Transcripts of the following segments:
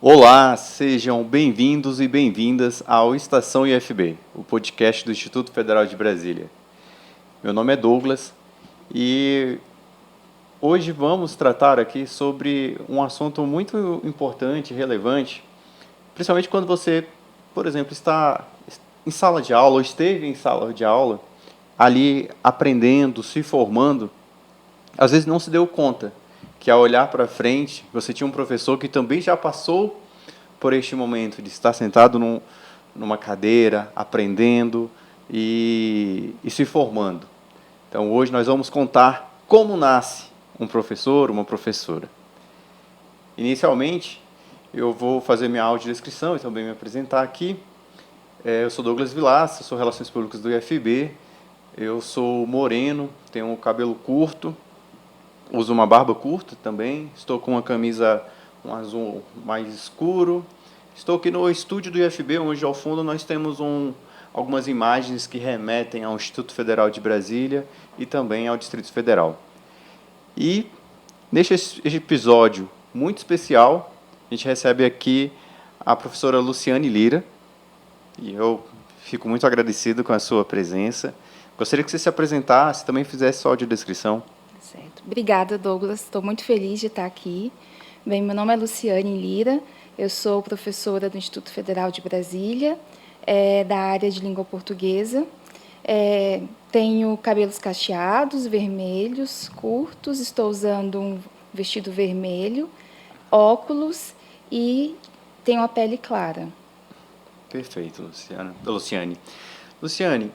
Olá, sejam bem-vindos e bem-vindas ao Estação IFB, o podcast do Instituto Federal de Brasília. Meu nome é Douglas e hoje vamos tratar aqui sobre um assunto muito importante e relevante, principalmente quando você, por exemplo, está em sala de aula ou esteve em sala de aula, ali aprendendo, se formando, às vezes não se deu conta que ao olhar para frente, você tinha um professor que também já passou por este momento de estar sentado numa cadeira, aprendendo e se formando. Então, hoje nós vamos contar como nasce um professor, uma professora. Inicialmente, eu vou fazer minha audiodescrição e também me apresentar aqui. Eu sou Douglas Vilaça, sou Relações Públicas do IFB. Eu sou moreno, tenho um cabelo curto, uso uma barba curta também, estou com uma camisa um azul mais escuro. Estou aqui no estúdio do IFB, onde ao fundo nós temos algumas imagens que remetem ao Instituto Federal de Brasília e também ao Distrito Federal. E neste episódio muito especial, a gente recebe aqui a professora Luciane Lira, e eu fico muito agradecido com a sua presença. Gostaria que você se apresentasse e também fizesse sua audiodescrição. Certo. Obrigada, Douglas. Estou muito feliz de estar aqui. Bem, meu nome é Luciane Lira, eu sou professora do Instituto Federal de Brasília, da área de língua portuguesa. Tenho cabelos cacheados, vermelhos, curtos, estou usando um vestido vermelho, óculos e tenho a pele clara. Perfeito, Luciane. Luciane,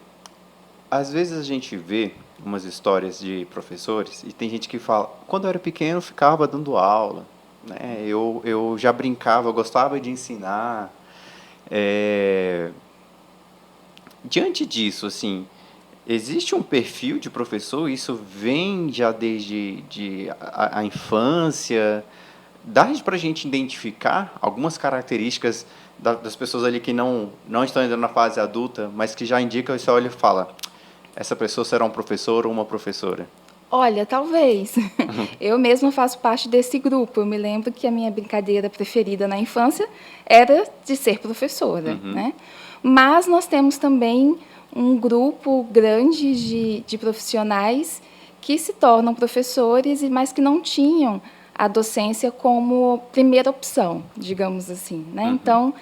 às vezes a gente vê umas histórias de professores e tem gente que fala, quando eu era pequeno eu ficava dando aula, né? Eu já brincava, eu gostava de ensinar. Diante disso, assim, existe um perfil de professor? Isso vem já desde a infância? Dá para a gente identificar algumas características das pessoas ali que não estão ainda na fase adulta, mas que já indicam, você olha e fala, essa pessoa será um professor ou uma professora? Olha, talvez. Eu mesma faço parte desse grupo. Eu me lembro que a minha brincadeira preferida na infância era de ser professora, né? Mas nós temos também um grupo grande de profissionais que se tornam professores, mas que não tinham a docência como primeira opção, digamos assim, né? Então,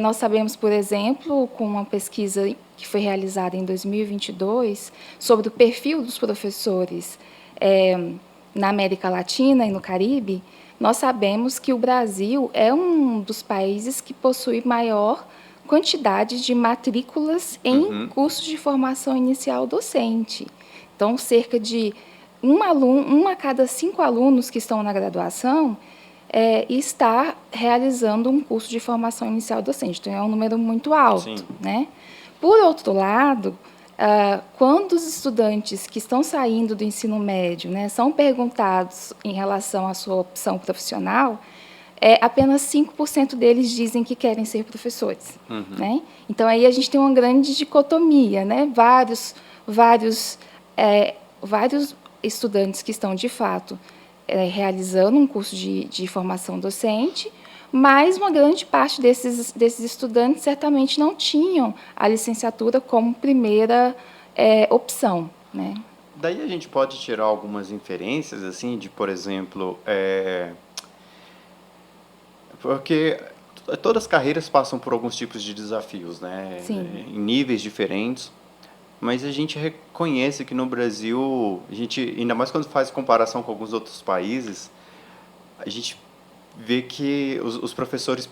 nós sabemos, por exemplo, com uma pesquisa que foi realizada em 2022 sobre o perfil dos professores na América Latina e no Caribe, nós sabemos que o Brasil é um dos países que possui maior quantidade de matrículas em cursos de formação inicial docente. Então, cerca de um a cada 5 alunos que estão na graduação está realizando um curso de formação inicial docente. Então, é um número muito alto, né? Por outro lado, quando os estudantes que estão saindo do ensino médio, né, são perguntados em relação à sua opção profissional, apenas 5% deles dizem que querem ser professores. Né? Então, aí a gente tem uma grande dicotomia, né? Vários estudantes que estão, de fato, realizando um curso de formação docente, mas uma grande parte desses estudantes certamente não tinham a licenciatura como primeira opção, né? Daí a gente pode tirar algumas inferências, assim, de, por exemplo, porque todas as carreiras passam por alguns tipos de desafios, né? Sim. Em níveis diferentes. Mas a gente reconhece que no Brasil, a gente, ainda mais quando faz comparação com alguns outros países, a gente vê que os professores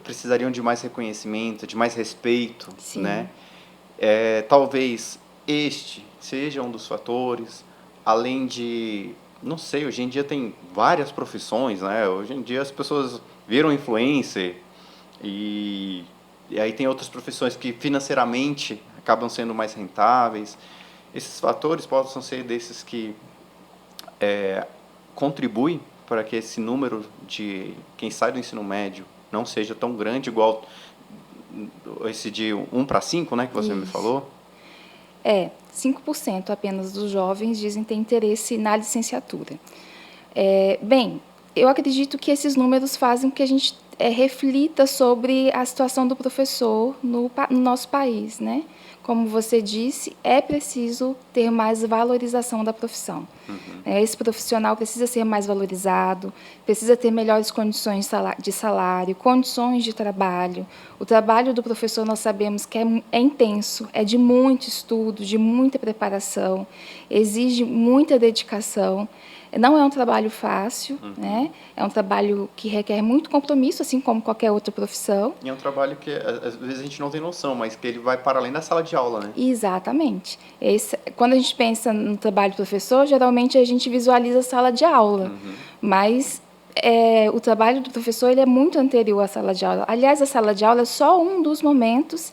precisariam de mais reconhecimento, de mais respeito, Sim. né? Talvez este seja um dos fatores, além de, não sei, hoje em dia tem várias profissões, né? Hoje em dia as pessoas viram influencer e aí tem outras profissões que financeiramente acabam sendo mais rentáveis. Esses fatores possam ser desses que contribuem para que esse número de quem sai do ensino médio não seja tão grande igual esse de 1 para 5, né, que você me falou? 5% apenas dos jovens dizem ter interesse na licenciatura. Bem, eu acredito que esses números fazem com que a gente reflita sobre a situação do professor no nosso país, né? Como você disse, é preciso ter mais valorização da profissão. Esse profissional precisa ser mais valorizado, precisa ter melhores condições de salário, condições de trabalho. O trabalho do professor, nós sabemos que é intenso, é de muito estudo, de muita preparação, exige muita dedicação. Não é um trabalho fácil, né? É um trabalho que requer muito compromisso, assim como qualquer outra profissão. E é um trabalho que, às vezes, a gente não tem noção, mas que ele vai para além da sala de aula, né? Exatamente. Quando a gente pensa no trabalho do professor, geralmente a gente visualiza a sala de aula, mas o trabalho do professor ele é muito anterior à sala de aula. Aliás, a sala de aula é só um dos momentos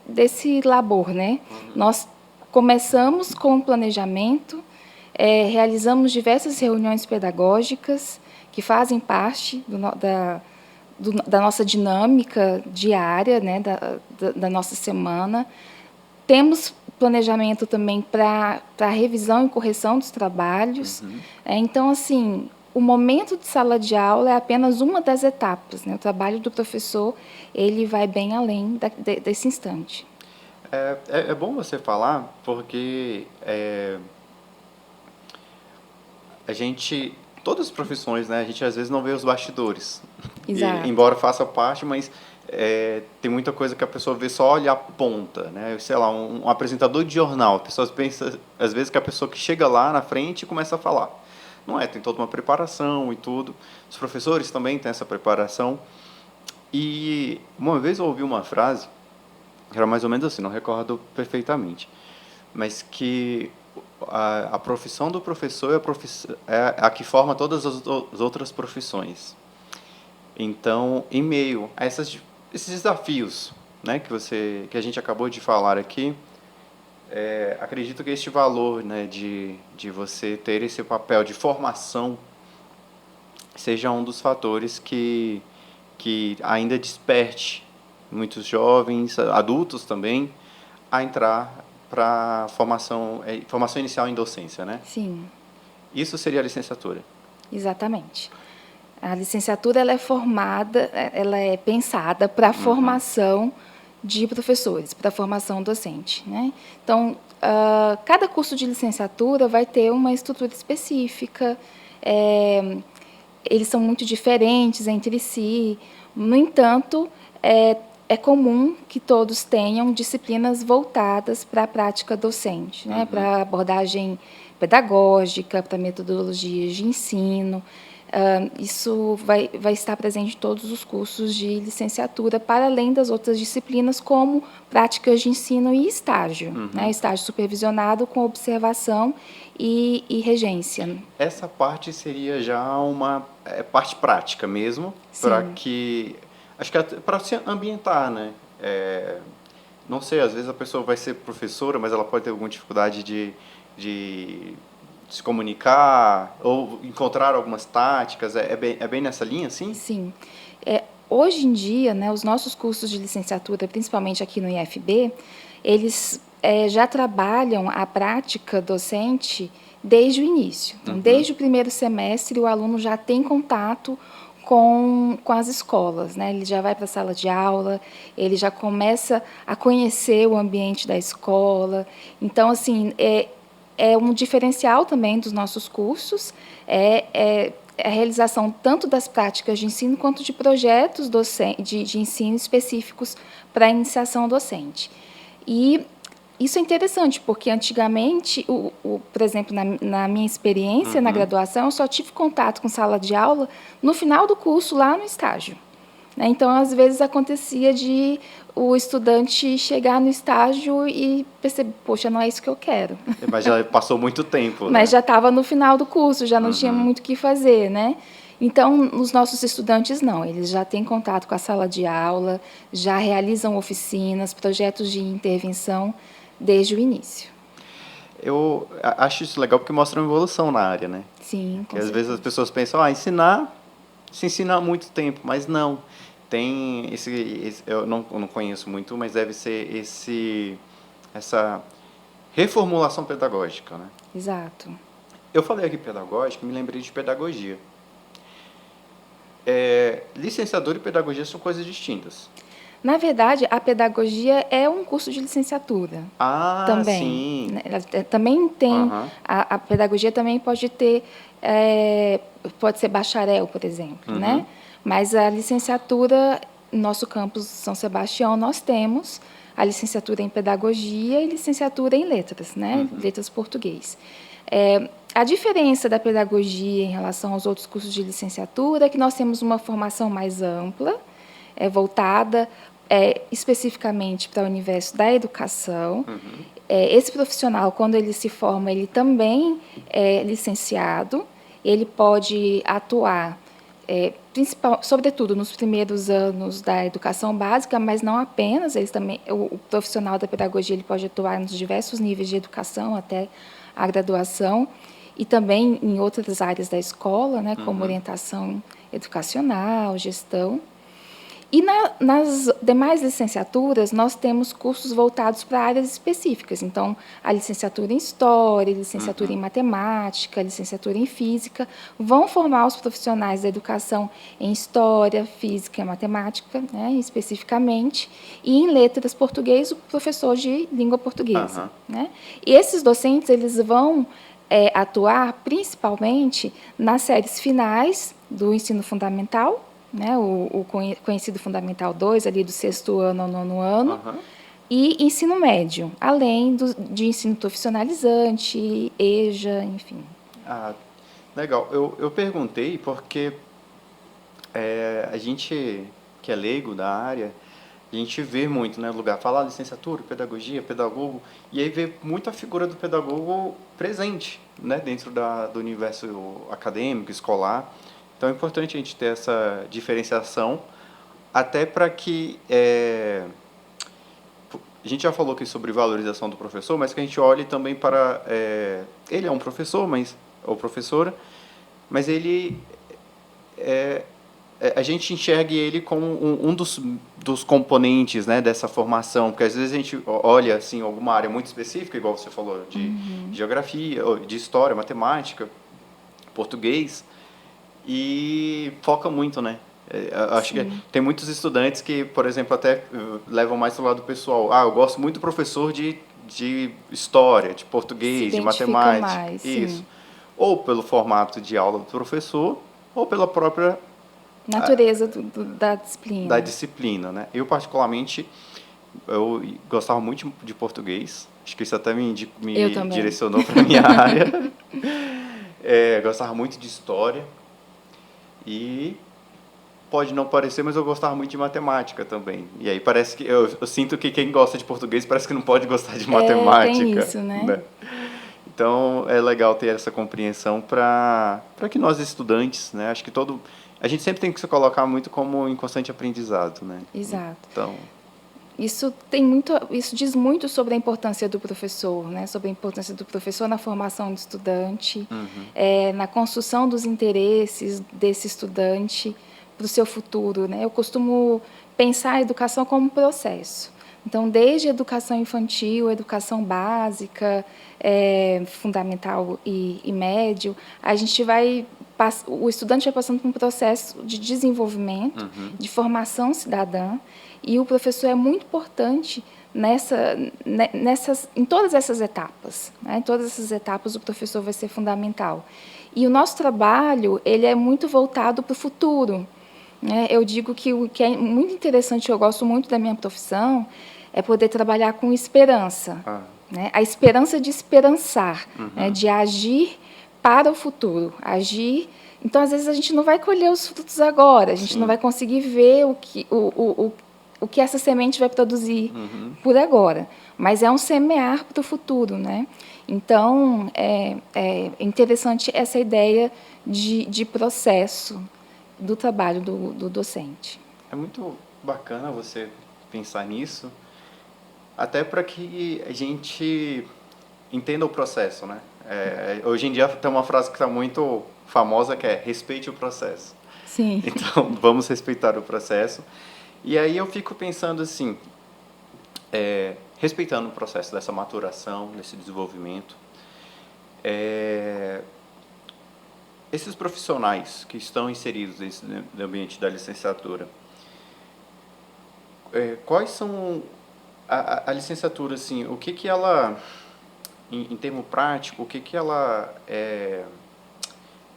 desse labor, né? Nós começamos com o planejamento, realizamos diversas reuniões pedagógicas que fazem parte da nossa dinâmica diária, né, da nossa semana. Temos planejamento também para revisão e correção dos trabalhos. Então, assim, o momento de sala de aula é apenas uma das etapas, né? O trabalho do professor ele vai bem além desse instante. É bom você falar, porque todas as profissões, né, a gente às vezes não vê os bastidores. Exato. Embora faça parte, mas tem muita coisa que a pessoa vê só olha a ponta, né? Sei lá, um apresentador de jornal, as pessoas pensam às vezes que a pessoa que chega lá na frente e começa a falar. Não tem toda uma preparação e tudo. Os professores também têm essa preparação. E uma vez eu ouvi uma frase, que era mais ou menos assim, não recordo perfeitamente, mas que a profissão do professor é a que forma todas as outras profissões. Então, em meio a esses desafios, né, que a gente acabou de falar aqui, acredito que este valor, né, de você ter esse papel de formação seja um dos fatores que ainda desperte muitos jovens, adultos também, a entrar para formação inicial em docência, né? Sim. Isso seria a licenciatura. Exatamente. A licenciatura ela é pensada para a formação de professores, para a formação docente, né? Então, cada curso de licenciatura vai ter uma estrutura específica. Eles são muito diferentes entre si. No entanto, é comum que todos tenham disciplinas voltadas para a prática docente, né? Para abordagem pedagógica, para metodologias de ensino. Isso vai estar presente em todos os cursos de licenciatura, para além das outras disciplinas, como práticas de ensino e estágio, né? Estágio supervisionado com observação e regência. Essa parte seria já uma parte prática mesmo, para que... Acho que para se ambientar, né? Não sei, às vezes a pessoa vai ser professora, mas ela pode ter alguma dificuldade de se comunicar ou encontrar algumas táticas. É bem nessa linha, sim? Sim. Hoje em dia, né, os nossos cursos de licenciatura, principalmente aqui no IFB, eles já trabalham a prática docente desde o início. Então, desde o primeiro semestre, o aluno já tem contato com as escolas, né? Ele já vai para a sala de aula, ele já começa a conhecer o ambiente da escola. Então, assim, é um diferencial também dos nossos cursos, a realização tanto das práticas de ensino quanto de projetos de ensino específicos para a iniciação docente. E isso é interessante, porque antigamente, por exemplo, na minha experiência na graduação, eu só tive contato com sala de aula no final do curso, lá no estágio. Então, às vezes, acontecia de o estudante chegar no estágio e perceber, poxa, não é isso que eu quero. Mas já passou muito tempo, né? Mas já estava no final do curso, já não tinha muito o que fazer, né? Então, os nossos estudantes não, eles já têm contato com a sala de aula, já realizam oficinas, projetos de intervenção desde o início. Eu acho isso legal porque mostra uma evolução na área, né? Sim, com Porque às certeza. vezes as pessoas pensam, se ensina há muito tempo, mas não. tem eu não conheço muito, mas deve ser essa reformulação pedagógica, né? Exato. Eu falei aqui pedagógica, me lembrei de pedagogia. Licenciatura e pedagogia são coisas distintas. Na verdade, a pedagogia é um curso de licenciatura. Ah, Também. sim. Né? Também tem. Aham. A pedagogia também pode ter. Pode ser bacharel, por exemplo. Né? Mas a licenciatura, no nosso campus São Sebastião, nós temos a licenciatura em pedagogia e licenciatura em letras, né? Letras português. A diferença da pedagogia em relação aos outros cursos de licenciatura é que nós temos uma formação mais ampla, voltada especificamente para o universo da educação. Esse profissional, quando ele se forma, ele também é licenciado, ele pode atuar, sobretudo nos primeiros anos da educação básica, mas não apenas, eles também, o profissional da pedagogia ele pode atuar nos diversos níveis de educação, até a graduação, e também em outras áreas da escola, né, como orientação educacional, gestão. E nas demais licenciaturas, nós temos cursos voltados para áreas específicas. Então, a licenciatura em História, licenciatura em Matemática, licenciatura em Física, vão formar os profissionais da educação em História, Física e Matemática, né, especificamente, e em Letras Português, o professor de língua portuguesa. Né? E esses docentes eles vão atuar principalmente nas séries finais do ensino fundamental, né, o conhecido Fundamental 2, ali do 6º ano ao 9º ano, e ensino médio, além de ensino profissionalizante, EJA, enfim. Ah, legal. Eu perguntei porque a gente que é leigo da área, a gente vê muito, né, lugar falar licenciatura, pedagogia, pedagogo, e aí vê muito a figura do pedagogo presente, né, dentro do universo acadêmico, escolar. Então é importante a gente ter essa diferenciação, até para que a gente já falou aqui sobre valorização do professor, mas que a gente olhe também para ele é um professor, ou professora, mas ele a gente enxergue ele como um dos componentes, né, dessa formação, porque às vezes a gente olha assim alguma área muito específica, igual você falou, de geografia, ou de história, matemática, português, e foca muito, né? Acho que tem muitos estudantes que, por exemplo, até levam mais pro lado pessoal. Eu gosto muito do professor de história, de português, de matemática. Mais, isso. Sim. Ou pelo formato de aula do professor, ou pela própria natureza da disciplina. Da disciplina, né? Eu, particularmente, eu gostava muito de português. Acho que isso até me direcionou para a minha área. Gostava muito de história. E pode não parecer, mas eu gostava muito de matemática também. E aí parece que eu sinto que quem gosta de português parece que não pode gostar de matemática. Tem isso, né? Então é legal ter essa compreensão para que nós estudantes, né? Acho que a gente sempre tem que se colocar muito como em constante aprendizado, né? Exato. Então isso diz muito sobre a importância do professor, né? Sobre a importância do professor na formação do estudante, na construção dos interesses desse estudante para o seu futuro, né? Eu costumo pensar a educação como um processo. Então, desde a educação infantil, a educação básica, fundamental e médio, o estudante vai passando por um processo de desenvolvimento, de formação cidadã, e o professor é muito importante em todas essas etapas. Né? Em todas essas etapas, o professor vai ser fundamental. E o nosso trabalho ele é muito voltado para o futuro. Né? Eu digo que o que é muito interessante, eu gosto muito da minha profissão, é poder trabalhar com esperança. Né? A esperança de esperançar, né? De agir para o futuro, agir. Então, às vezes, a gente não vai colher os frutos agora, a gente não vai conseguir ver o que essa semente vai produzir por agora, mas é um semear para o futuro, né? Então, é interessante essa ideia de processo do trabalho do docente. É muito bacana você pensar nisso, até para que a gente entenda o processo, né? Hoje em dia tem uma frase que está muito famosa que é respeite o processo. Sim. Então, vamos respeitar o processo. E aí eu fico pensando assim, respeitando o processo dessa maturação, desse desenvolvimento, esses profissionais que estão inseridos nesse ambiente da licenciatura, quais são a licenciatura, assim, o que que ela, em termo prático, o que que ela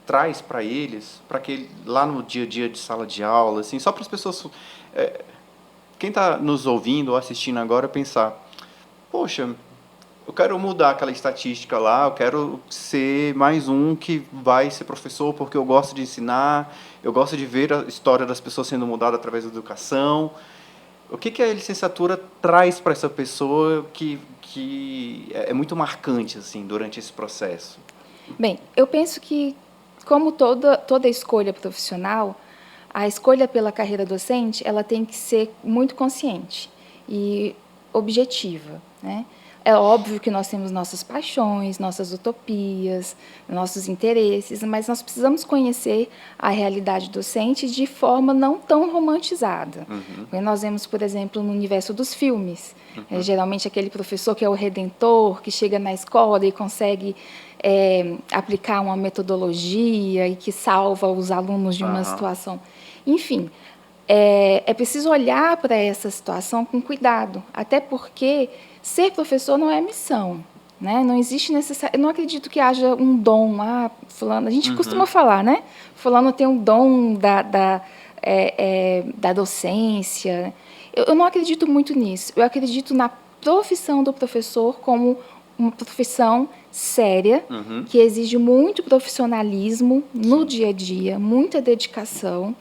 traz para eles, para que lá no dia a dia de sala de aula, assim, só para as pessoas, quem está nos ouvindo ou assistindo agora pensar, poxa, eu quero mudar aquela estatística lá, eu quero ser mais um que vai ser professor porque eu gosto de ensinar, eu gosto de ver a história das pessoas sendo mudada através da educação. O que que a licenciatura traz para essa pessoa que é muito marcante assim durante esse processo? Bem, eu penso que, como toda escolha profissional, a escolha pela carreira docente, ela tem que ser muito consciente e objetiva, né? É óbvio que nós temos nossas paixões, nossas utopias, nossos interesses, mas nós precisamos conhecer a realidade docente de forma não tão romantizada. Nós vemos, por exemplo, no universo dos filmes, geralmente aquele professor que é o redentor, que chega na escola e consegue aplicar uma metodologia e que salva os alunos de uma situação. Enfim, é preciso olhar para essa situação com cuidado, até porque ser professor não é missão, né? Não existe necessidade. Eu não acredito que haja um dom. Fulano, a gente costuma falar, né? Fulano tem um dom da docência. Eu não acredito muito nisso. Eu acredito na profissão do professor como uma profissão séria, que exige muito profissionalismo no dia a dia, muita dedicação.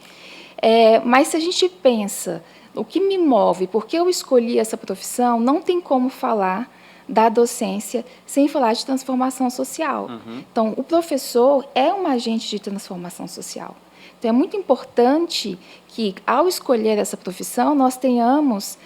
Mas se a gente pensa, o que me move, por que eu escolhi essa profissão, não tem como falar da docência sem falar de transformação social. Então, o professor é um agente de transformação social. Então, é muito importante que, ao escolher essa profissão, nós tenhamos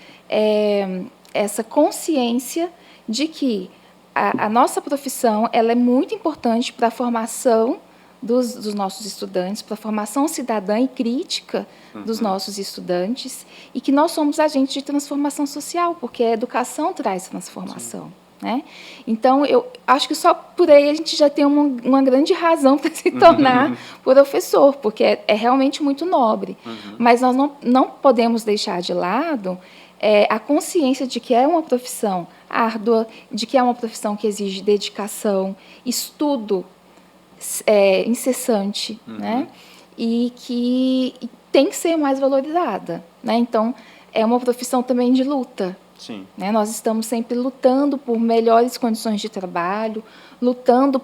essa consciência de que a nossa profissão ela é muito importante para a formação dos nossos estudantes, para a formação cidadã e crítica dos nossos estudantes, e que nós somos agentes de transformação social, porque a educação traz transformação. Né? Então, eu acho que só por aí a gente já tem uma grande razão para se tornar professor, porque é realmente muito nobre. Mas nós não podemos deixar de lado a consciência de que é uma profissão árdua, de que é uma profissão que exige dedicação, estudo incessante, né? E que tem que ser mais valorizada. Né? Então, é uma profissão também de luta. Sim. Né? Nós estamos sempre lutando por melhores condições de trabalho, lutando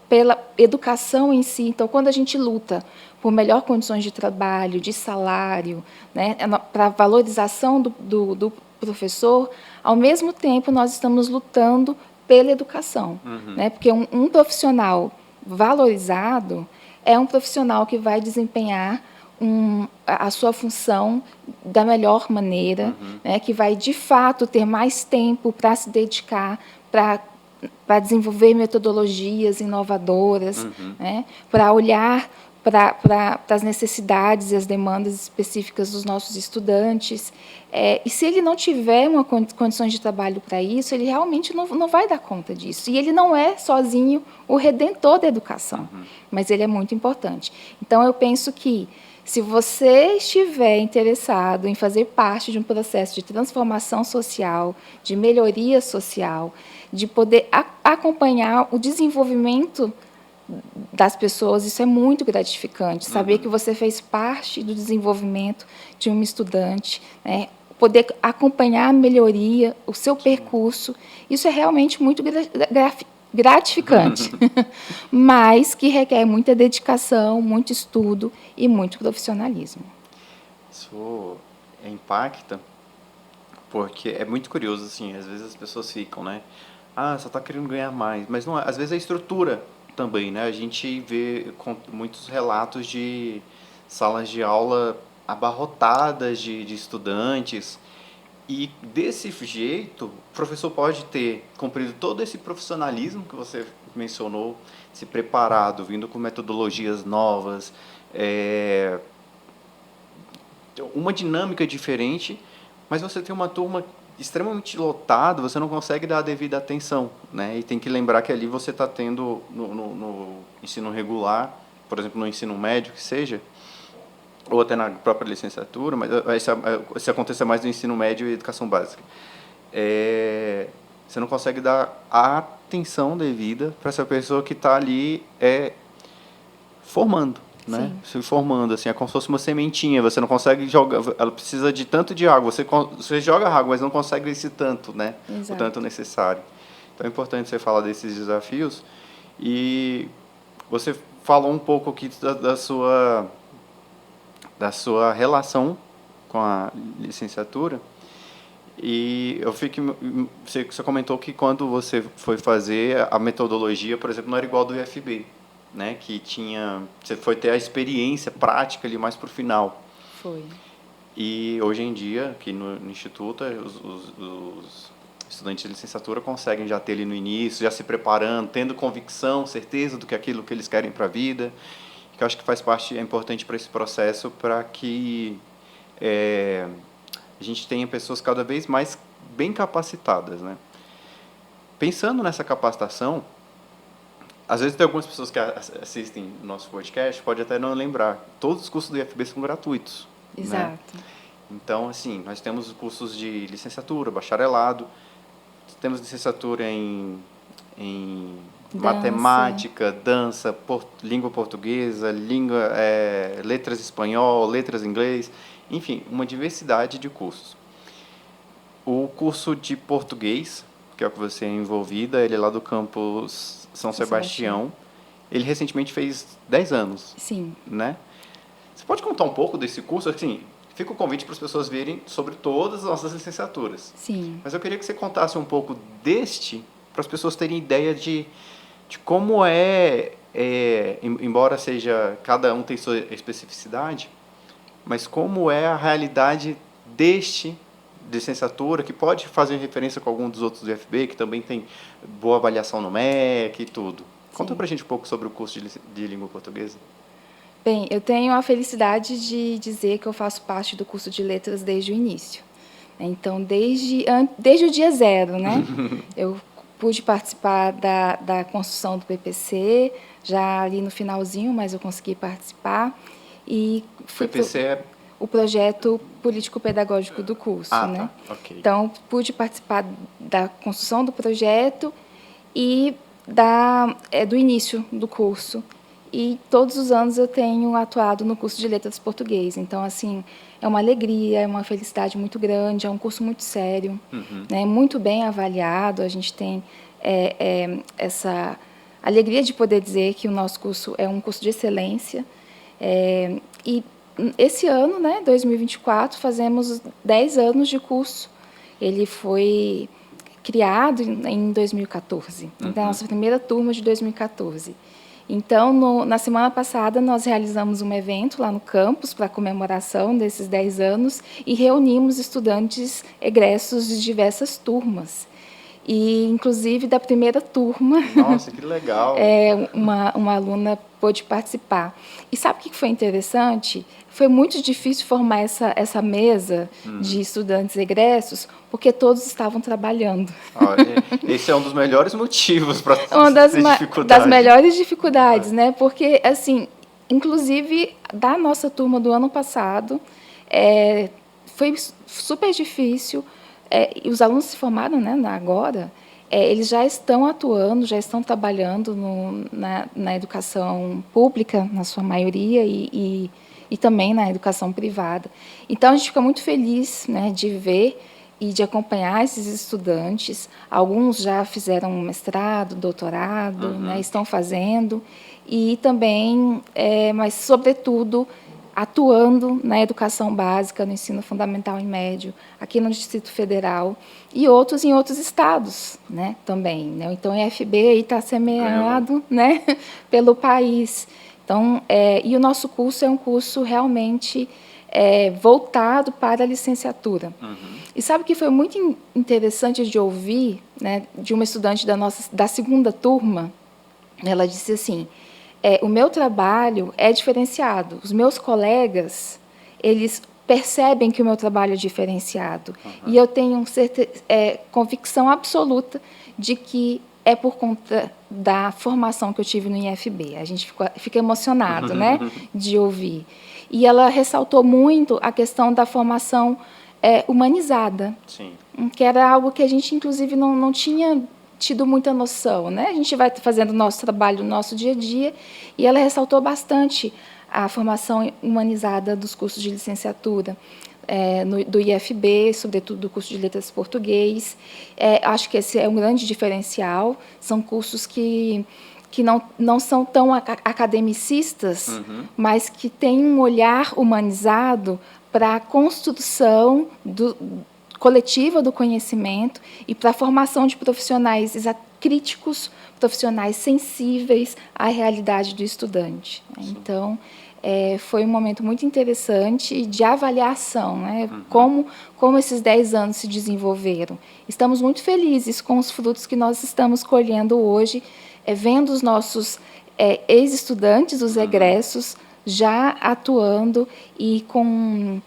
pela educação em si. Então, quando a gente luta por melhores condições de trabalho, de salário, né, para a valorização do professor, ao mesmo tempo nós estamos lutando pela educação. Né? Porque um profissional valorizado é um profissional que vai desempenhar a sua função da melhor maneira, né, que vai, de fato, ter mais tempo para se dedicar, para desenvolver metodologias inovadoras, né, para olhar para as necessidades e as demandas específicas dos nossos estudantes. E se ele não tiver condições de trabalho para isso, ele realmente não vai dar conta disso. E ele não é sozinho o redentor da educação, mas ele é muito importante. Então, eu penso que, se você estiver interessado em fazer parte de um processo de transformação social, de melhoria social, de poder acompanhar o desenvolvimento das pessoas, isso é muito gratificante. Saber que você fez parte do desenvolvimento de um estudante, né? Poder acompanhar a melhoria, o seu percurso, isso é realmente muito gratificante, mas que requer muita dedicação, muito estudo e muito profissionalismo. Isso impacta, porque é muito curioso, assim, às vezes as pessoas ficam, né? Só está querendo ganhar mais, mas não, às vezes a estrutura também, né? A gente vê muitos relatos de salas de aula abarrotadas de estudantes, e desse jeito, o professor pode ter cumprido todo esse profissionalismo que você mencionou, se preparado, vindo com metodologias novas, uma dinâmica diferente, mas você tem uma turma extremamente lotada, você não consegue dar a devida atenção, né? E tem que lembrar que ali você está tendo no ensino regular, por exemplo, no ensino médio que seja, ou até na própria licenciatura, mas isso acontece mais no ensino médio e educação básica. Você não consegue dar a atenção devida para essa pessoa que está ali formando, né? Se formando, assim, é como se fosse uma sementinha, você não consegue jogar, ela precisa de tanto de água, você joga água, mas não consegue esse tanto, né? Exato. O tanto necessário. Então é importante você falar desses desafios, e você falou um pouco aqui da sua relação com a licenciatura, e você comentou que quando você foi fazer a metodologia, por exemplo, não era igual do IFB, né? Que você foi ter a experiência prática ali mais para o final. Foi. E hoje em dia, aqui no Instituto, os estudantes de licenciatura conseguem já ter ali no início, já se preparando, tendo convicção, certeza do que aquilo que eles querem para a vida, que eu acho que faz parte, é importante para esse processo, para que a gente tenha pessoas cada vez mais bem capacitadas, né? Pensando nessa capacitação, às vezes tem algumas pessoas que assistem o nosso podcast, pode até não lembrar, todos os cursos do IFB são gratuitos. Exato. Né? Então, assim, nós temos cursos de licenciatura, bacharelado, temos licenciatura em matemática, dança, língua portuguesa, letras espanhol, letras inglês, enfim, uma diversidade de cursos. O curso de português, que é o que você é envolvida, ele é lá do campus São Sebastião. Ele recentemente fez 10 anos. Sim. Né? Você pode contar um pouco desse curso? Assim, fica o convite para as pessoas verem sobre todas as nossas licenciaturas. Sim. Mas eu queria que você contasse um pouco para as pessoas terem ideia de como embora cada um tem sua especificidade, mas como é a realidade deste licenciatura, que pode fazer referência com algum dos outros do IFB, que também tem boa avaliação no MEC e tudo. Conta pra gente um pouco sobre o curso de língua portuguesa. Bem, eu tenho a felicidade de dizer que eu faço parte do curso de letras desde o início. Então, desde o dia zero, né? Eu pude participar da construção do PPC, já ali no finalzinho, mas eu consegui participar. E PPC é o projeto político-pedagógico do curso, né? Tá. Okay. Então, pude participar da construção do projeto e do início do curso. E todos os anos eu tenho atuado no curso de Letras Português. Então, assim, é uma alegria, é uma felicidade muito grande, é um curso muito sério, né? Muito bem avaliado. A gente tem essa alegria de poder dizer que o nosso curso é um curso de excelência. E esse ano, né, 2024, fazemos 10 anos de curso. Ele foi criado em 2014. Então, a nossa primeira turma de 2014. Então, na semana passada, nós realizamos um evento lá no campus para a comemoração desses 10 anos e reunimos estudantes egressos de diversas turmas. E, inclusive, da primeira turma... Nossa, que legal! Uma aluna pôde participar. E sabe o que foi interessante? Foi muito difícil formar essa mesa de estudantes egressos, porque todos estavam trabalhando. Esse é um dos melhores motivos para uma das melhores dificuldades, né? Porque, assim, inclusive, da nossa turma do ano passado, foi super difícil. Os alunos se formaram, né, agora, eles já estão atuando, já estão trabalhando na educação pública, na sua maioria, e também na educação privada. Então, a gente fica muito feliz, né, de ver e de acompanhar esses estudantes. Alguns já fizeram mestrado, doutorado, né, estão fazendo, e também, mas, sobretudo, atuando na educação básica, no ensino fundamental e médio, aqui no Distrito Federal, e outros em outros estados, né, também. Né? Então, o IFB está semeado, né, pelo país. Então, e o nosso curso é um curso realmente voltado para a licenciatura. E sabe que foi muito interessante de ouvir, né, de uma estudante da segunda turma? Ela disse assim: o meu trabalho é diferenciado. Os meus colegas, eles percebem que o meu trabalho é diferenciado. E eu tenho convicção absoluta de que é por conta da formação que eu tive no IFB. A gente fica emocionado, né, de ouvir. E ela ressaltou muito a questão da formação humanizada, Sim. Que era algo que a gente, inclusive, não tinha tido muita noção, né? A gente vai fazendo o nosso trabalho no nosso dia a dia, e ela ressaltou bastante a formação humanizada dos cursos de licenciatura, do IFB, sobretudo do curso de Letras Português. Acho que esse é um grande diferencial. São cursos que não são tão academicistas, mas que têm um olhar humanizado para a construção coletiva do conhecimento e para a formação de profissionais críticos, profissionais sensíveis à realidade do estudante. Sim. Então, foi um momento muito interessante de avaliação, né? Como esses 10 anos se desenvolveram. Estamos muito felizes com os frutos que nós estamos colhendo hoje, vendo os nossos ex-estudantes, os egressos, já atuando e com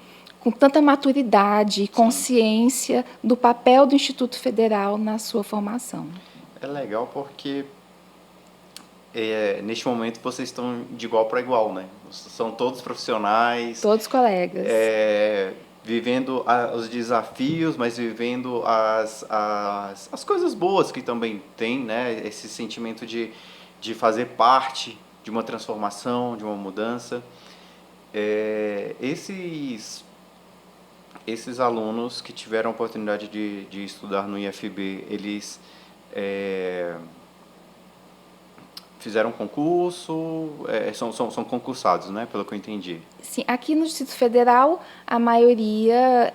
tanta maturidade e consciência do papel do Instituto Federal na sua formação. É legal porque neste momento vocês estão de igual para igual, né? São todos profissionais. Todos colegas. Vivendo os desafios, mas vivendo as coisas boas que também tem, né? Esse sentimento de fazer parte de uma transformação, de uma mudança. Esses alunos que tiveram a oportunidade de estudar no IFB, eles fizeram concurso, são concursados, né, pelo que eu entendi. Sim, aqui no Distrito Federal, a maioria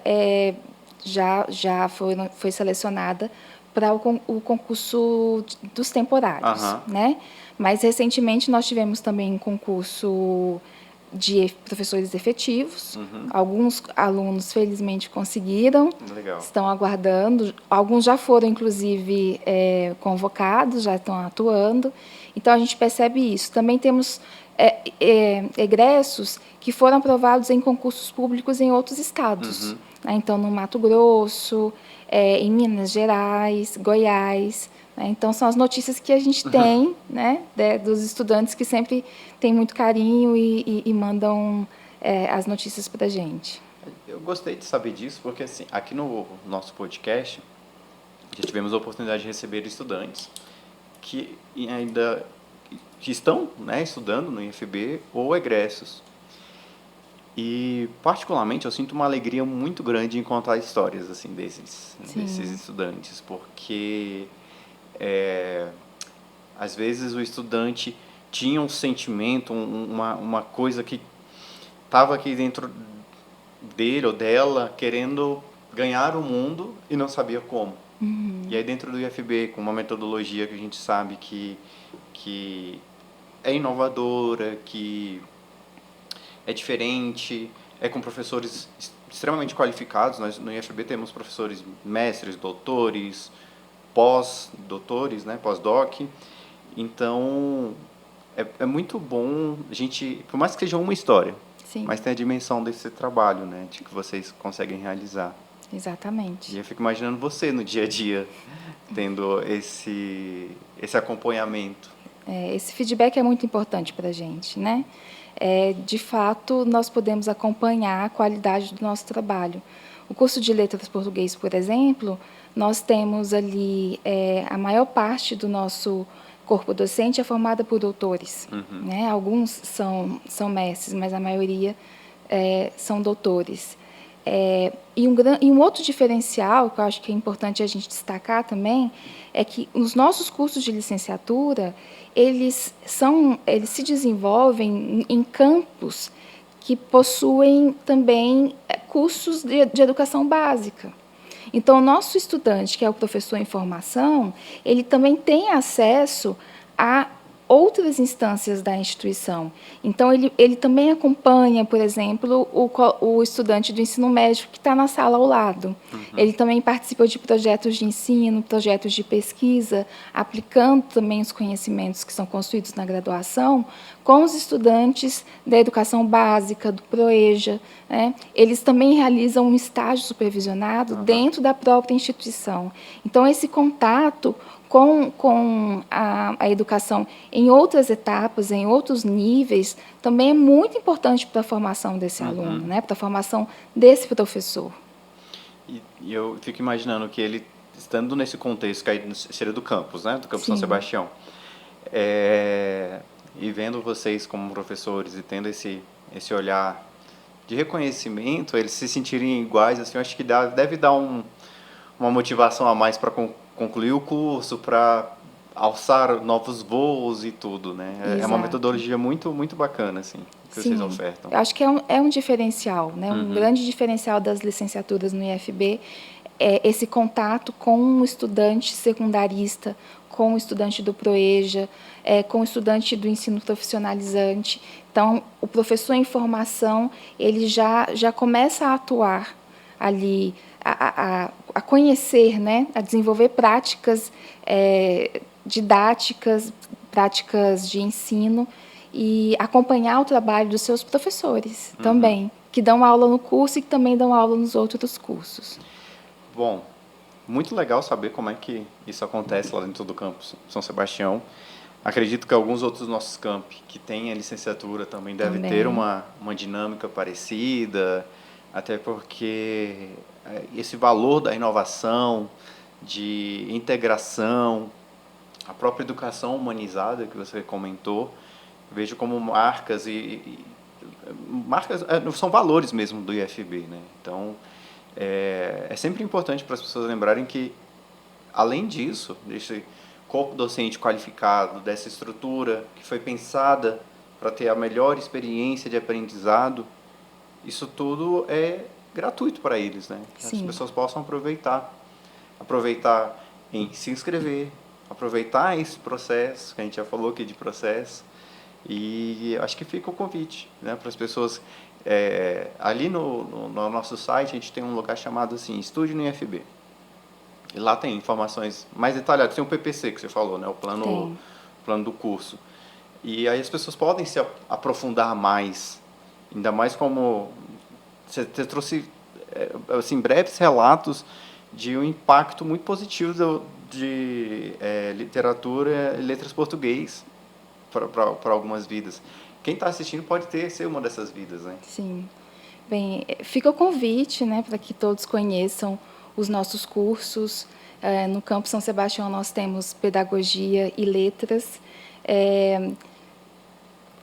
já foi selecionada para o concurso dos temporários, né? Mas, recentemente, nós tivemos também um concurso de professores efetivos. Alguns alunos, felizmente, conseguiram. Legal. Estão aguardando. Alguns já foram, inclusive, convocados, já estão atuando. Então, a gente percebe isso. Também temos egressos que foram aprovados em concursos públicos em outros estados. Né? Então, no Mato Grosso, em Minas Gerais, Goiás. Então, são as notícias que a gente tem, né, dos estudantes que sempre têm muito carinho e mandam as notícias para a gente. Eu gostei de saber disso, porque assim, aqui no nosso podcast, já tivemos a oportunidade de receber estudantes que ainda estão, né, estudando no IFB ou egressos. E, particularmente, eu sinto uma alegria muito grande em contar histórias assim, desses estudantes, porque às vezes o estudante tinha um sentimento, uma coisa que estava aqui dentro dele ou dela, querendo ganhar o mundo e não sabia como. E aí dentro do IFB, com uma metodologia que a gente sabe que é inovadora, que é diferente, com professores extremamente qualificados. Nós no IFB temos professores mestres, doutores, pós-doutores, né, pós-doc. Então, é muito bom a gente, por mais que seja uma história, mas tem a dimensão desse trabalho, né, de que vocês conseguem realizar. Exatamente. E eu fico imaginando você no dia a dia, tendo esse acompanhamento. Esse feedback é muito importante para a gente, né? De fato, nós podemos acompanhar a qualidade do nosso trabalho. O curso de Letras Português, por exemplo, nós temos ali a maior parte do nosso corpo docente é formada por doutores. Né? Alguns são mestres, mas a maioria são doutores. E um outro diferencial, que eu acho que é importante a gente destacar também, é que os nossos cursos de licenciatura, eles se desenvolvem em campos que possuem também cursos de educação básica. Então, o nosso estudante, que é o professor em formação, ele também tem acesso a outras instâncias da instituição. Então, ele também acompanha, por exemplo, o estudante do ensino médio que está na sala ao lado. Ele também participa de projetos de ensino, projetos de pesquisa, aplicando também os conhecimentos que são construídos na graduação com os estudantes da educação básica, do PROEJA, né? Eles também realizam um estágio supervisionado dentro da própria instituição. Então, esse contato com a educação em outras etapas, em outros níveis, também é muito importante para a formação desse aluno, né? Para a formação desse professor. E eu fico imaginando que ele, estando nesse contexto, que aí seria do campus, né? Do campus São Sebastião, e vendo vocês como professores e tendo esse olhar de reconhecimento, eles se sentirem iguais, assim, eu acho que deve dar uma motivação a mais para concluir o curso, para alçar novos voos e tudo, né? É uma metodologia muito, muito bacana, assim, que vocês ofertam. Eu acho que é um diferencial, né? Um grande diferencial das licenciaturas no IFB é esse contato com o estudante secundarista, com o estudante do PROEJA, com o estudante do ensino profissionalizante. Então, o professor em formação, ele já começa a atuar ali, a conhecer, né, a desenvolver práticas didáticas, práticas de ensino e acompanhar o trabalho dos seus professores também, que dão aula no curso e que também dão aula nos outros cursos. Bom, muito legal saber como é que isso acontece lá dentro do campus São Sebastião. Acredito que alguns outros nossos campi que têm a licenciatura também devem ter uma dinâmica parecida, até porque esse valor da inovação, de integração, a própria educação humanizada que você comentou, vejo como marcas marcas são valores mesmo do IFB, né? Então é sempre importante para as pessoas lembrarem que, além disso, desse corpo docente qualificado, dessa estrutura que foi pensada para ter a melhor experiência de aprendizado, isso tudo é gratuito para eles, né? Sim. As pessoas possam aproveitar em se inscrever, aproveitar esse processo, que a gente já falou aqui de processo, e acho que fica o convite, né, para as pessoas. Ali no nosso site a gente tem um lugar chamado assim, Estude no IFB. E lá tem informações mais detalhadas, tem o PPC que você falou, né, o plano do curso. E aí as pessoas podem se aprofundar mais, ainda mais como você trouxe assim, breves relatos de um impacto muito positivo de literatura e letras português para algumas vidas. Quem está assistindo pode ser uma dessas vidas, né? Sim. Bem, fica o convite, né, para que todos conheçam os nossos cursos. No Campus São Sebastião nós temos Pedagogia e Letras.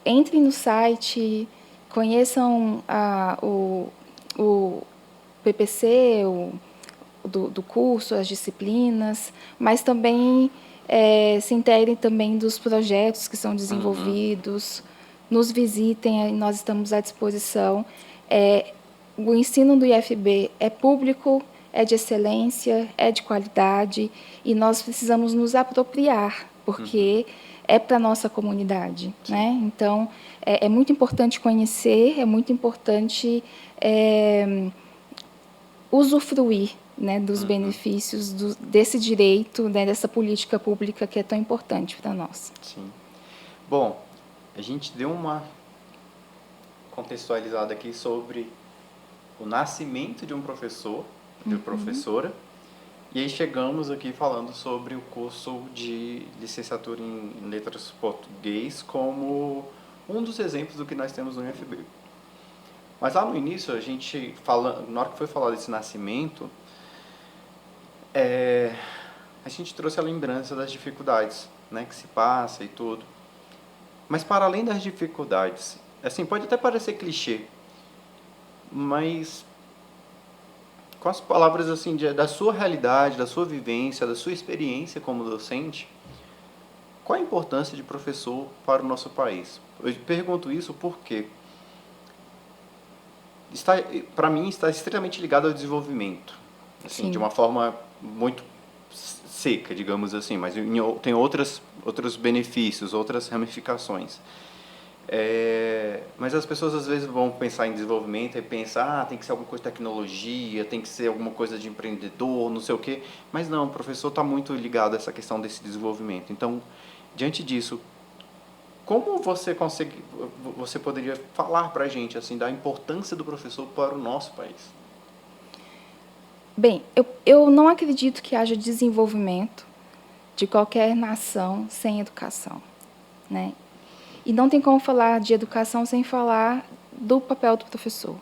Entrem no site, conheçam o PPC, do curso, as disciplinas, mas também se inteirem também dos projetos que são desenvolvidos, nos visitem, nós estamos à disposição. O ensino do IFB é público, é de excelência, é de qualidade, e nós precisamos nos apropriar, porque é para a nossa comunidade, né? Então, é muito importante conhecer, é muito importante usufruir, né, dos benefícios desse direito, né, dessa política pública que é tão importante para nós. Sim. Bom, a gente deu uma contextualizada aqui sobre o nascimento de um professor, de professora, e aí chegamos aqui falando sobre o curso de licenciatura em letras português como um dos exemplos do que nós temos no IFB. Mas lá no início, a gente na hora que foi falar desse nascimento, a gente trouxe a lembrança das dificuldades, né, que se passa e tudo. Mas para além das dificuldades, assim, pode até parecer clichê, mas com as palavras assim da sua realidade, da sua vivência, da sua experiência como docente, qual a importância de professor para o nosso país? Eu pergunto isso porque para mim está extremamente ligado ao desenvolvimento, assim, de uma forma muito seca, digamos assim, mas tem outros benefícios, outras ramificações. Mas as pessoas às vezes vão pensar em desenvolvimento e pensam, tem que ser alguma coisa de tecnologia, tem que ser alguma coisa de empreendedor, não sei o quê. Mas não, o professor está muito ligado a essa questão desse desenvolvimento. Então, diante disso, como você poderia falar para a gente assim, da importância do professor para o nosso país? Bem, eu não acredito que haja desenvolvimento de qualquer nação sem educação, né? E não tem como falar de educação sem falar do papel do professor,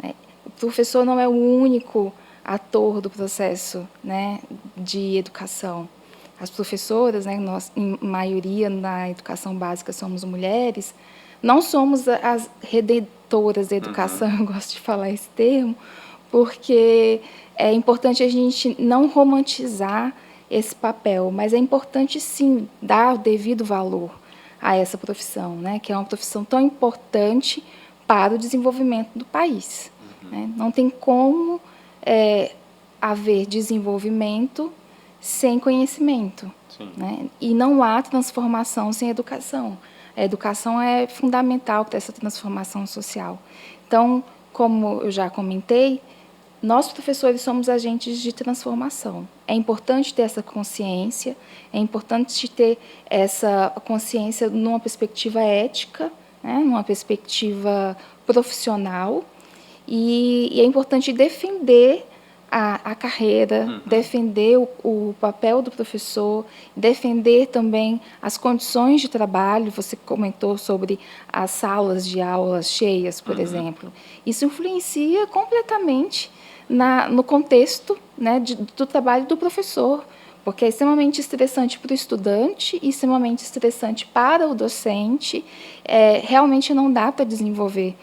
né? O professor não é o único ator do processo, né, de educação. As professoras, né, nós, em maioria na educação básica somos mulheres, não somos as redentoras da educação, eu gosto de falar esse termo, porque é importante a gente não romantizar esse papel, mas é importante, sim, dar o devido valor a essa profissão, né, que é uma profissão tão importante para o desenvolvimento do país. Né? Não tem como haver desenvolvimento sem conhecimento. Né? E não há transformação sem educação. A educação é fundamental para essa transformação social. Então, como eu já comentei, nós, professores, somos agentes de transformação. É importante ter essa consciência, é importante ter essa consciência numa perspectiva ética, né, numa perspectiva profissional, e é importante defender a carreira, defender o papel do professor, defender também as condições de trabalho. Você comentou sobre as salas de aulas cheias, por exemplo. Isso influencia completamente no contexto, né, do trabalho do professor, porque é extremamente estressante para o estudante e extremamente estressante para o docente. Realmente não dá para desenvolver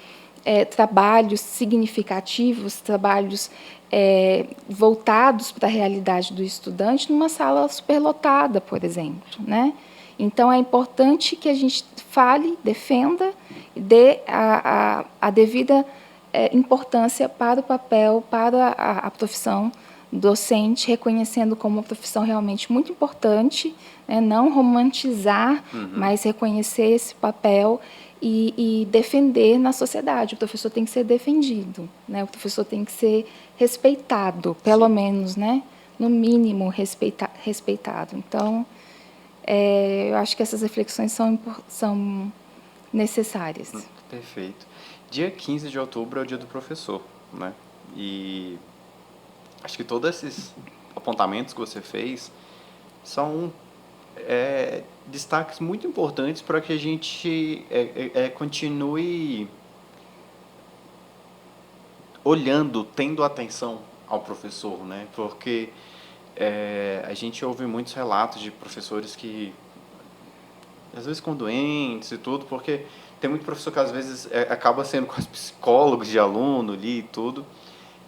trabalhos significativos, trabalhos voltados para a realidade do estudante numa sala superlotada, por exemplo, né? Então, é importante que a gente fale, defenda, dê a devida importância para o papel, para a profissão docente, reconhecendo como uma profissão realmente muito importante, né? Não romantizar, mas reconhecer esse papel e defender na sociedade. O professor tem que ser defendido, né? O professor tem que ser respeitado, pelo menos, né? No mínimo respeitado. Então, eu acho que essas reflexões são necessárias. Perfeito. Dia 15 de outubro é o dia do professor, né? E acho que todos esses apontamentos que você fez são destaques muito importantes para que a gente continue olhando, tendo atenção ao professor, né? Porque a gente ouve muitos relatos de professores que às vezes ficam doentes e tudo, porque tem muito professor que às vezes acaba sendo quase psicólogos de aluno ali e tudo.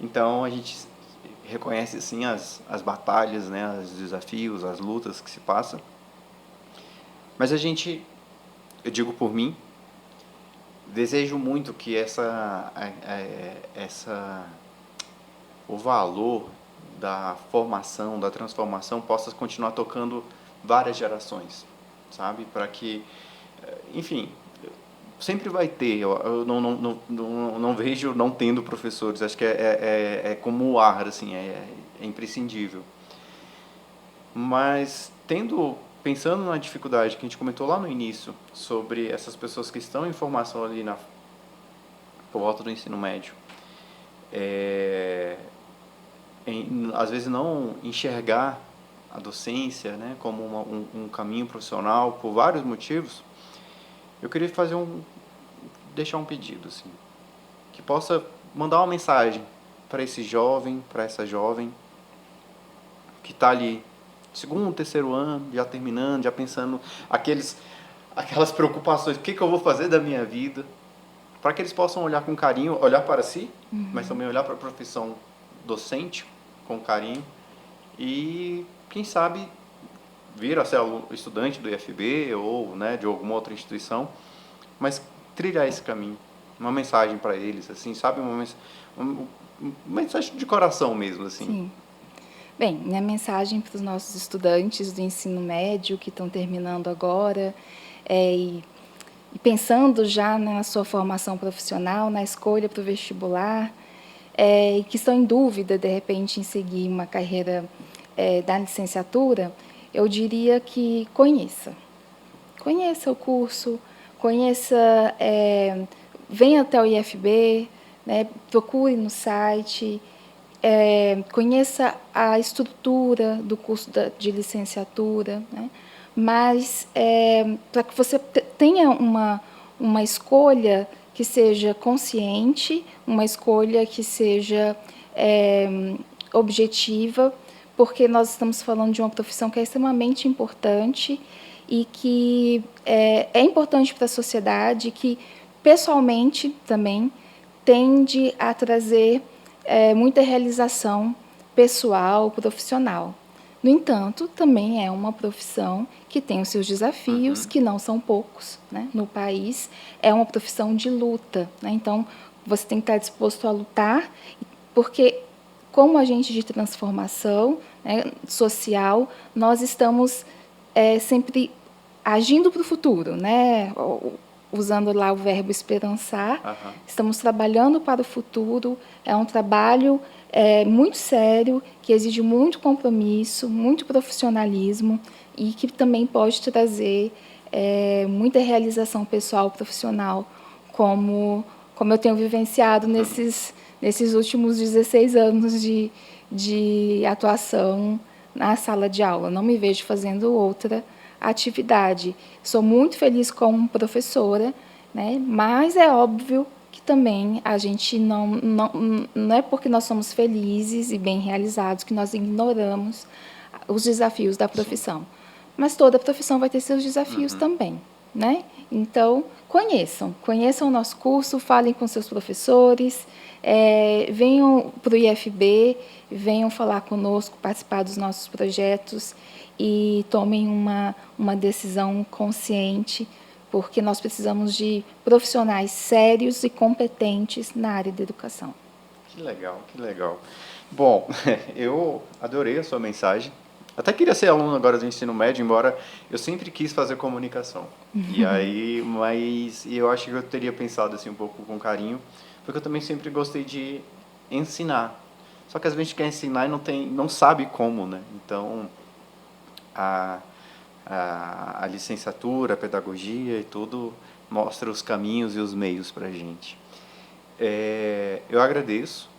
Então a gente reconhece assim as batalhas, né, os desafios, as lutas que se passa. Mas eu digo por mim, desejo muito que o valor da formação, da transformação possa continuar tocando várias gerações, sabe? Para que, enfim, sempre vai ter, eu não vejo não tendo professores, acho que é como o ar, assim, é imprescindível. Mas pensando na dificuldade que a gente comentou lá no início, sobre essas pessoas que estão em formação ali por volta do ensino médio, às vezes não enxergar a docência, né, como um caminho profissional por vários motivos, eu queria deixar um pedido, assim, que possa mandar uma mensagem para esse jovem, para essa jovem que está ali, segundo, terceiro ano, já terminando, já pensando aquelas preocupações, o que eu vou fazer da minha vida, para que eles possam olhar com carinho, olhar para si, mas também olhar para a profissão docente com carinho e, quem sabe, vir a ser estudante do IFB ou, né, de alguma outra instituição, mas trilhar esse caminho. Uma mensagem para eles, assim, sabe? Uma mensagem de coração mesmo, assim. Sim. Bem, minha mensagem para os nossos estudantes do ensino médio que estão terminando agora, e pensando já na sua formação profissional, na escolha para o vestibular, e que estão em dúvida, de repente, em seguir uma carreira da licenciatura, eu diria que conheça. Conheça o curso, conheça, venha até o IFB, né, procure no site, conheça a estrutura do curso de licenciatura, né, mas para que você tenha uma escolha que seja consciente, uma escolha que seja objetiva, porque nós estamos falando de uma profissão que é extremamente importante e que é importante para a sociedade, que pessoalmente também tende a trazer muita realização pessoal, profissional. No entanto, também é uma profissão que tem os seus desafios, que não são poucos, né, no país. É uma profissão de luta, né? Então, você tem que estar disposto a lutar, porque, como agente de transformação, né, social, nós estamos sempre agindo para o futuro, né? Usando lá o verbo esperançar, estamos trabalhando para o futuro, é um trabalho muito sério, que exige muito compromisso, muito profissionalismo e que também pode trazer muita realização pessoal, profissional, como eu tenho vivenciado nesses últimos 16 anos de atuação na sala de aula. Não me vejo fazendo outra atividade. Sou muito feliz como professora, né? Mas é óbvio que também a gente não é porque nós somos felizes e bem realizados que nós ignoramos os desafios da profissão. Mas toda profissão vai ter seus desafios também, né? Então, conheçam o nosso curso, falem com seus professores, venham para o IFB, venham falar conosco, participar dos nossos projetos e tomem uma decisão consciente, porque nós precisamos de profissionais sérios e competentes na área da educação. Que legal, que legal. Bom, eu adorei a sua mensagem. Até queria ser aluno agora do ensino médio, embora eu sempre quis fazer comunicação. E aí, mas eu acho que eu teria pensado assim um pouco com carinho, porque eu também sempre gostei de ensinar. Só que às vezes a gente quer ensinar e não sabe como, né? Então, a licenciatura, a pedagogia e tudo mostra os caminhos e os meios para a gente. Eu agradeço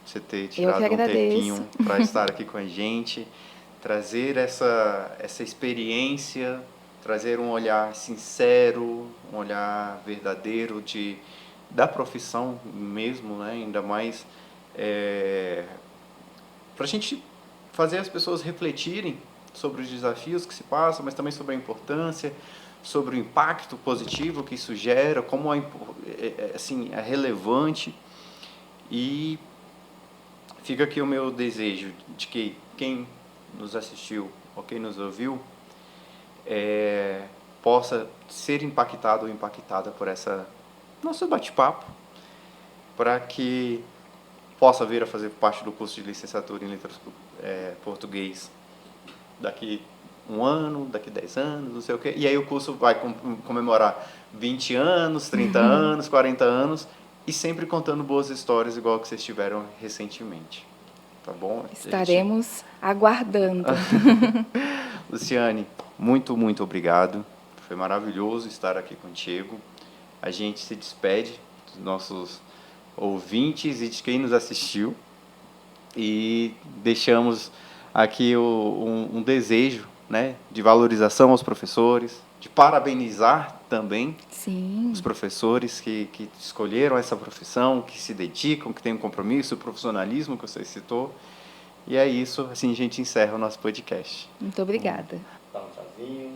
você ter tirado um tempinho para estar aqui com a gente, trazer essa experiência, trazer um olhar sincero, um olhar verdadeiro da profissão mesmo, né? Ainda mais para a gente fazer as pessoas refletirem sobre os desafios que se passam, mas também sobre a importância, sobre o impacto positivo que isso gera, como assim, é relevante. E fica aqui o meu desejo de que quem nos assistiu ou quem nos ouviu possa ser impactado ou impactada por essa nosso bate-papo, para que possa vir a fazer parte do curso de licenciatura em letras português daqui 1 ano, daqui 10 anos, não sei o quê. E aí o curso vai comemorar 20 anos, 30 anos, 40 anos, e sempre contando boas histórias, igual que vocês tiveram recentemente. Tá bom? Estaremos aguardando. Luciane, muito, muito obrigado. Foi maravilhoso estar aqui contigo. A gente se despede dos nossos ouvintes e de quem nos assistiu. E deixamos aqui um desejo, né, de valorização aos professores, de parabenizar também os professores que escolheram essa profissão, que se dedicam, que têm um compromisso, o profissionalismo que você citou. E é isso, assim a gente encerra o nosso podcast. Muito obrigada. Dá um tchauzinho.